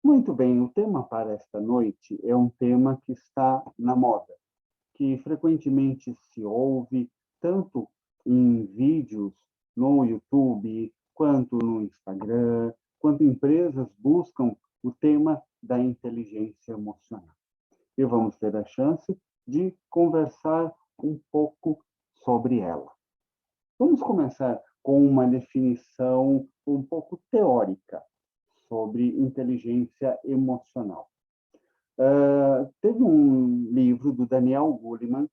Muito bem, o tema para esta noite é um tema que está na moda, que frequentemente se ouve tanto em vídeos no YouTube, quanto no Instagram, quanto empresas buscam o tema da inteligência emocional. E vamos ter a chance de conversar um pouco sobre ela. Vamos começar com uma definição um pouco teórica sobre inteligência emocional. Teve um livro do Daniel Goleman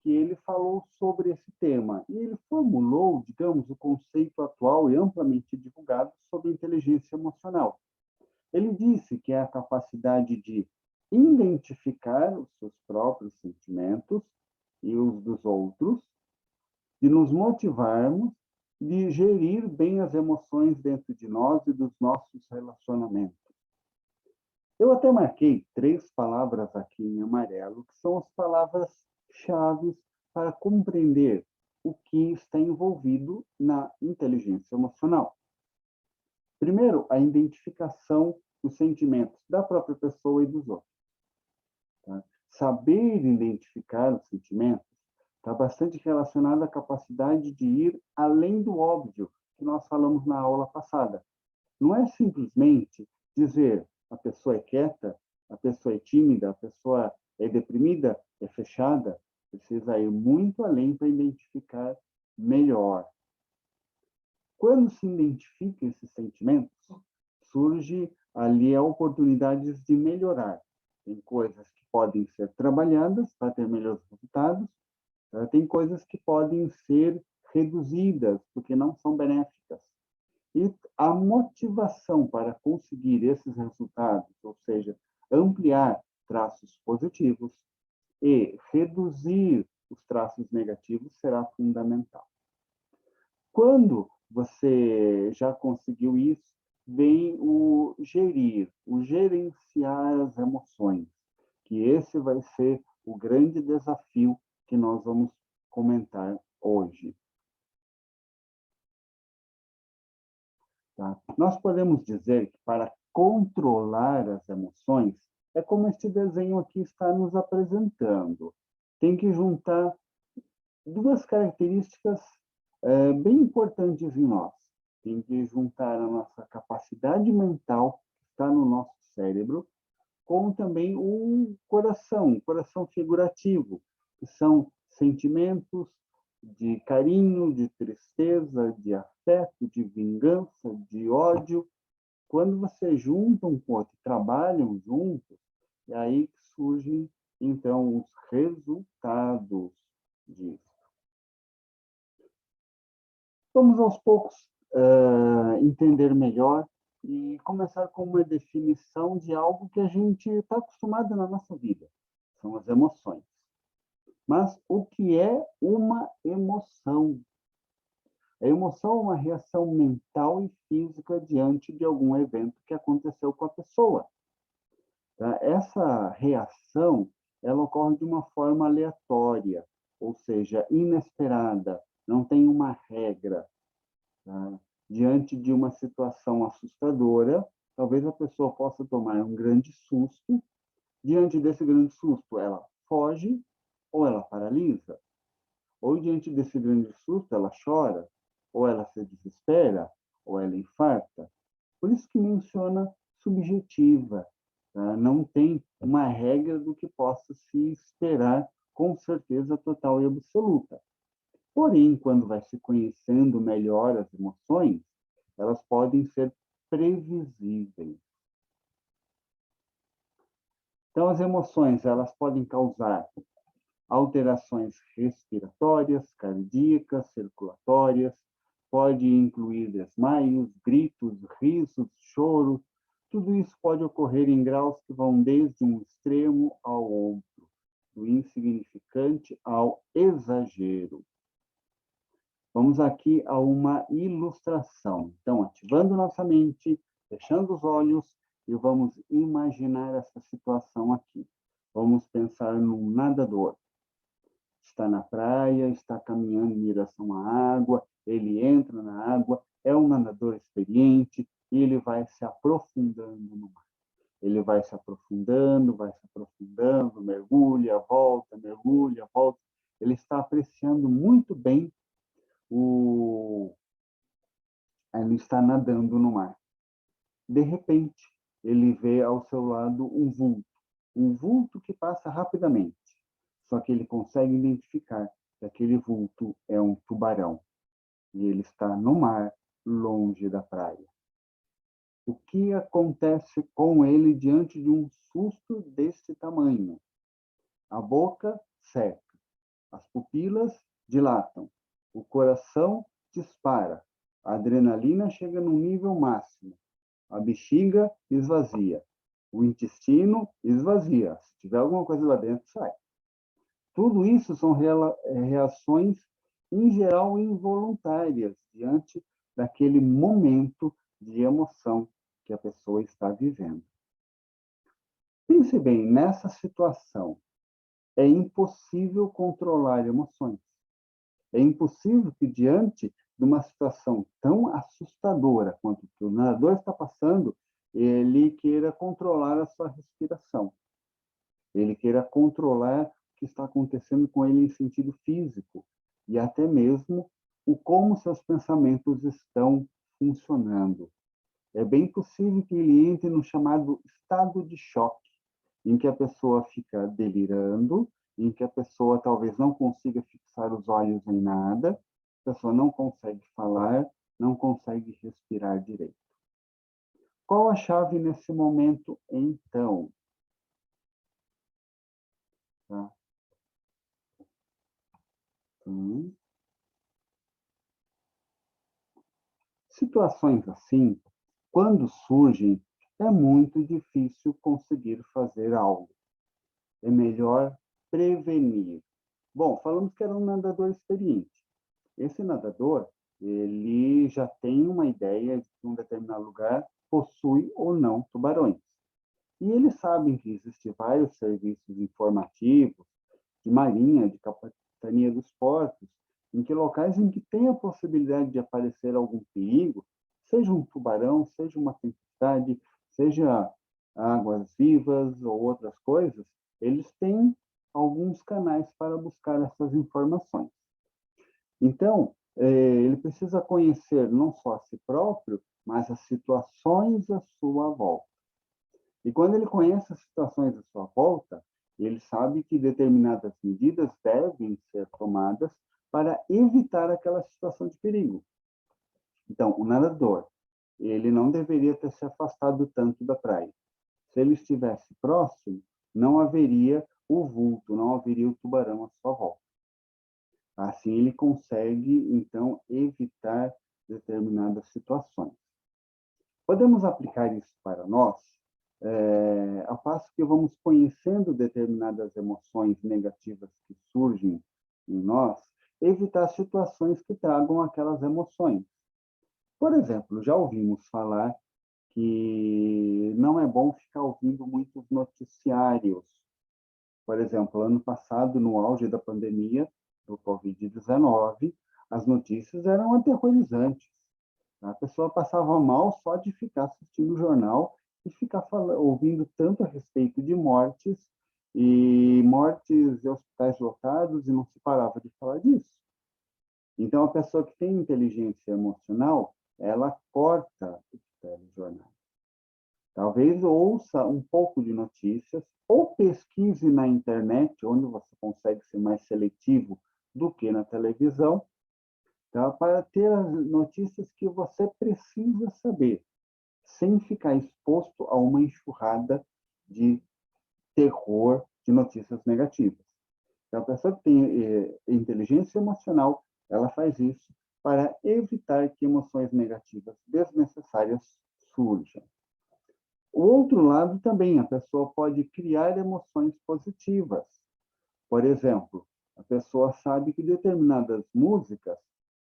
que ele falou sobre esse tema e ele formulou, digamos, o conceito atual e amplamente divulgado sobre inteligência emocional. Ele disse que é a capacidade de identificar os seus próprios sentimentos e os dos outros, de nos motivarmos, de gerir bem as emoções dentro de nós e dos nossos relacionamentos. Eu até marquei 3 palavras aqui em amarelo, que são as palavras-chave para compreender o que está envolvido na inteligência emocional. Primeiro, a identificação dos sentimentos da própria pessoa e dos outros. Tá? Saber identificar os sentimentos está bastante relacionado à capacidade de ir além do óbvio que nós falamos na aula passada. Não é simplesmente dizer a pessoa é quieta, a pessoa é tímida, a pessoa é deprimida, é fechada. Precisa ir muito além para identificar melhor. Quando se identifica esses sentimentos, surge ali a oportunidade de melhorar. Tem coisas que podem ser trabalhadas para ter melhores resultados, tem coisas que podem ser reduzidas, porque não são benéficas. E a motivação para conseguir esses resultados, ou seja, ampliar traços positivos e reduzir os traços negativos, será fundamental. Quando você já conseguiu isso, vem o gerir, o gerenciar as emoções, que esse vai ser o grande desafio que nós vamos comentar hoje. Tá? Nós podemos dizer que para controlar as emoções, é como este desenho aqui está nos apresentando. Tem que juntar 2 características bem importantes em nós. Tem que juntar a nossa capacidade mental, que está no nosso cérebro, com também o coração figurativo, que são sentimentos de carinho, de tristeza, de afeto, de vingança, de ódio. Quando você junta um com o outro, trabalham juntos, é aí que surgem, então, os resultados disso. Vamos, aos poucos, entender melhor e começar com uma definição de algo que a gente está acostumado na nossa vida. São as emoções. Mas o que é uma emoção? A emoção é uma reação mental e física diante de algum evento que aconteceu com a pessoa. Tá? Essa reação, ela ocorre de uma forma aleatória, ou seja, inesperada, não tem uma regra. Tá? Diante de uma situação assustadora, talvez a pessoa possa tomar um grande susto. Diante desse grande susto, ela foge ou ela paralisa. Ou diante desse grande susto, ela chora, ou ela se desespera, ou ela infarta. Por isso que menciona subjetiva. Tá? Não tem uma regra do que possa se esperar com certeza total e absoluta. Porém, quando vai se conhecendo melhor as emoções, elas podem ser previsíveis. Então, as emoções, elas podem causar alterações respiratórias, cardíacas, circulatórias, pode incluir desmaios, gritos, risos, choros. Tudo isso pode ocorrer em graus que vão desde um extremo ao outro, do insignificante ao exagero. Vamos aqui a uma ilustração. Então, ativando nossa mente, fechando os olhos e vamos imaginar essa situação aqui. Vamos pensar num nadador. Está na praia, está caminhando em direção à água, ele entra na água, é um nadador experiente e ele vai se aprofundando no mar. ele vai se aprofundando, mergulha, volta, mergulha, volta. Ele está apreciando muito bem ele está nadando no mar. De repente, ele vê ao seu lado um vulto que passa rapidamente. Só que ele consegue identificar que aquele vulto é um tubarão. E ele está no mar, longe da praia. O que acontece com ele diante de um susto desse tamanho? A boca seca, as pupilas dilatam, o coração dispara, a adrenalina chega no nível máximo, a bexiga esvazia, o intestino esvazia. Se tiver alguma coisa lá dentro, sai. Tudo isso são reações, em geral, involuntárias, diante daquele momento de emoção que a pessoa está vivendo. Pense bem, nessa situação, é impossível controlar emoções. É impossível que, diante de uma situação tão assustadora quanto que o nadador está passando, ele queira controlar a sua respiração. Ele queira controlar o que está acontecendo com ele em sentido físico e até mesmo como seus pensamentos estão funcionando. É bem possível que ele entre no chamado estado de choque, em que a pessoa fica delirando, em que a pessoa talvez não consiga fixar os olhos em nada, a pessoa não consegue falar, não consegue respirar direito. Qual a chave nesse momento, então? Tá? Situações assim, quando surgem, é muito difícil conseguir fazer algo. É melhor prevenir. Bom, falamos que era um nadador experiente. Esse nadador, ele já tem uma ideia de que um determinado lugar possui ou não tubarões. E eles sabem que existem vários serviços informativos de marinha, de capitania dos portos, em que locais em que tem a possibilidade de aparecer algum perigo, seja um tubarão, seja uma tempestade, seja águas vivas ou outras coisas, eles têm alguns canais para buscar essas informações. Então, ele precisa conhecer não só a si próprio, mas as situações à sua volta. E quando ele conhece as situações à sua volta, ele sabe que determinadas medidas devem ser tomadas para evitar aquela situação de perigo. Então, o nadador, ele não deveria ter se afastado tanto da praia. Se ele estivesse próximo, não haveria o vulto, não haveria o tubarão à sua volta. Assim, ele consegue, então, evitar determinadas situações. Podemos aplicar isso para nós, ao passo que vamos conhecendo determinadas emoções negativas que surgem em nós, evitar situações que tragam aquelas emoções. Por exemplo, já ouvimos falar que não é bom ficar ouvindo muitos noticiários. Por exemplo, ano passado, no auge da pandemia do Covid-19, as notícias eram aterrorizantes. A pessoa passava mal só de ficar assistindo o jornal e ficar ouvindo tanto a respeito de mortes e hospitais lotados e não se parava de falar disso. Então, a pessoa que tem inteligência emocional, ela corta os telejornais. Talvez ouça um pouco de notícias ou pesquise na internet, onde você consegue ser mais seletivo do que na televisão, tá? Para ter as notícias que você precisa saber, sem ficar exposto a uma enxurrada de terror, de notícias negativas. Então, a pessoa que tem inteligência emocional, ela faz isso para evitar que emoções negativas desnecessárias surjam. O outro lado também, a pessoa pode criar emoções positivas. Por exemplo, a pessoa sabe que determinadas músicas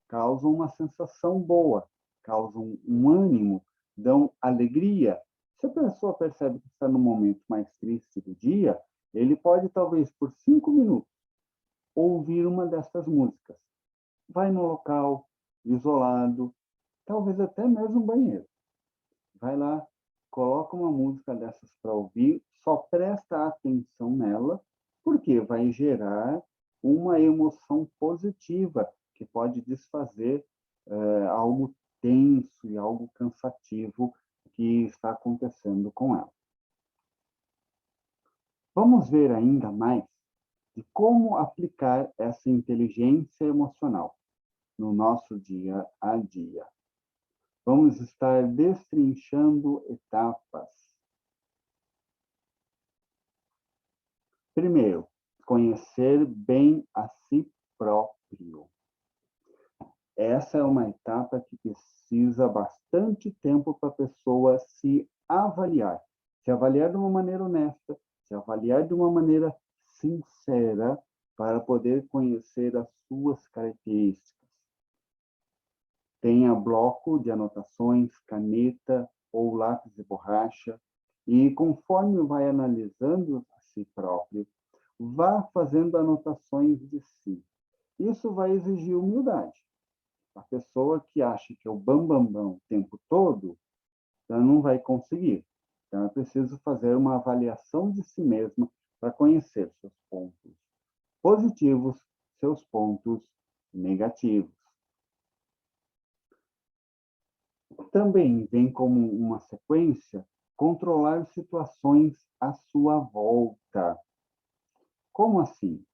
causam uma sensação boa, causam um ânimo, dão alegria. Se a pessoa percebe que está no momento mais triste do dia, ele pode, talvez, por 5 minutos, ouvir uma dessas músicas. Vai no local, isolado, talvez até mesmo no banheiro. Vai lá, coloca uma música dessas para ouvir, só presta atenção nela, porque vai gerar uma emoção positiva, que pode desfazer algo tenso e algo cansativo que está acontecendo com ela. Vamos ver ainda mais de como aplicar essa inteligência emocional no nosso dia a dia. Vamos estar destrinchando etapas. Primeiro, conhecer bem a si próprio. Essa é uma etapa que precisa bastante tempo para a pessoa se avaliar de uma maneira honesta, se avaliar de uma maneira sincera, para poder conhecer as suas características. Tenha bloco de anotações, caneta ou lápis de borracha, e conforme vai analisando a si próprio, vá fazendo anotações de si. Isso vai exigir humildade. A pessoa que acha que é o bambambam o tempo todo, ela não vai conseguir. Então, é preciso fazer uma avaliação de si mesma para conhecer seus pontos positivos, seus pontos negativos. Também vem como uma sequência controlar situações à sua volta. Como assim?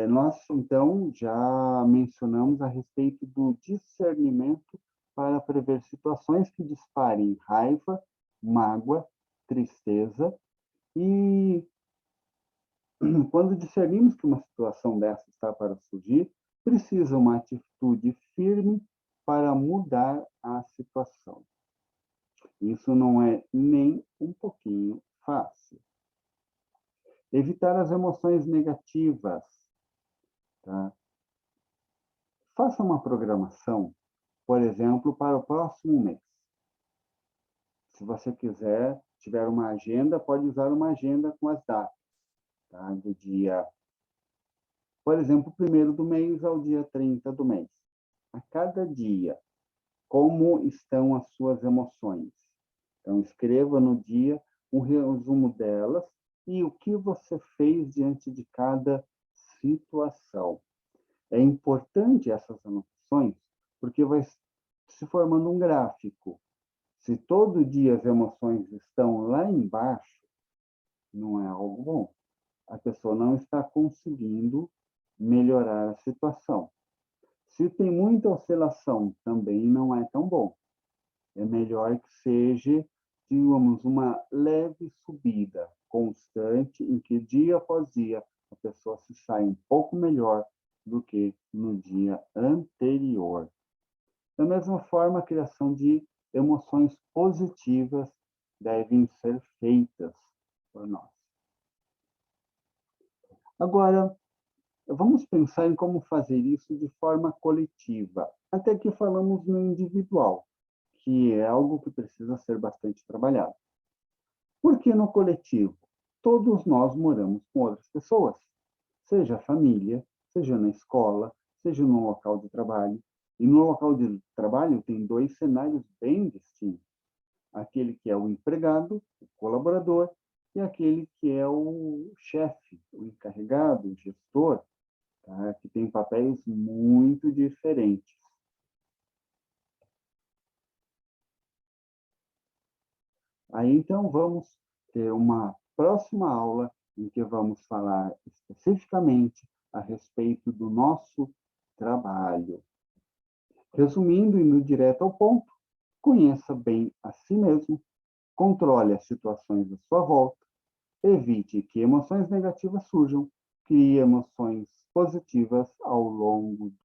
Nós, então, já mencionamos a respeito do discernimento para prever situações que disparem raiva, mágoa, tristeza, e quando discernimos que uma situação dessa está para surgir, precisa uma atitude firme para mudar a situação. Isso não é nem um pouquinho fácil. Evitar as emoções negativas. Tá? Faça uma programação, por exemplo, para o próximo mês. Se você quiser, tiver uma agenda, pode usar uma agenda com as datas. Tá? Do dia, por exemplo, 1º do mês ao dia 30 do mês. A cada dia, como estão as suas emoções? Então, escreva no dia um resumo delas e o que você fez diante de cada situação. É importante essas anotações, porque vai se formando um gráfico. Se todo dia as emoções estão lá embaixo, não é algo bom. A pessoa não está conseguindo melhorar a situação. Se tem muita oscilação, também não é tão bom. É melhor que seja, digamos, uma leve subida constante, em que dia após dia a pessoa se sai um pouco melhor do que no dia anterior. Da mesma forma, a criação de emoções positivas devem ser feitas por nós. Agora, vamos pensar em como fazer isso de forma coletiva. Até que falamos no individual, que é algo que precisa ser bastante trabalhado. Por que no coletivo? Todos nós moramos com outras pessoas, seja a família, seja na escola, seja no local de trabalho. E no local de trabalho tem 2 cenários bem distintos. Aquele que é o empregado, o colaborador, e aquele que é o chefe, o encarregado, o gestor, tá? Que tem papéis muito diferentes. Aí, então, vamos ter uma próxima aula em que vamos falar especificamente a respeito do nosso trabalho. Resumindo, indo direto ao ponto, conheça bem a si mesmo, controle as situações à sua volta, evite que emoções negativas surjam, crie emoções positivas ao longo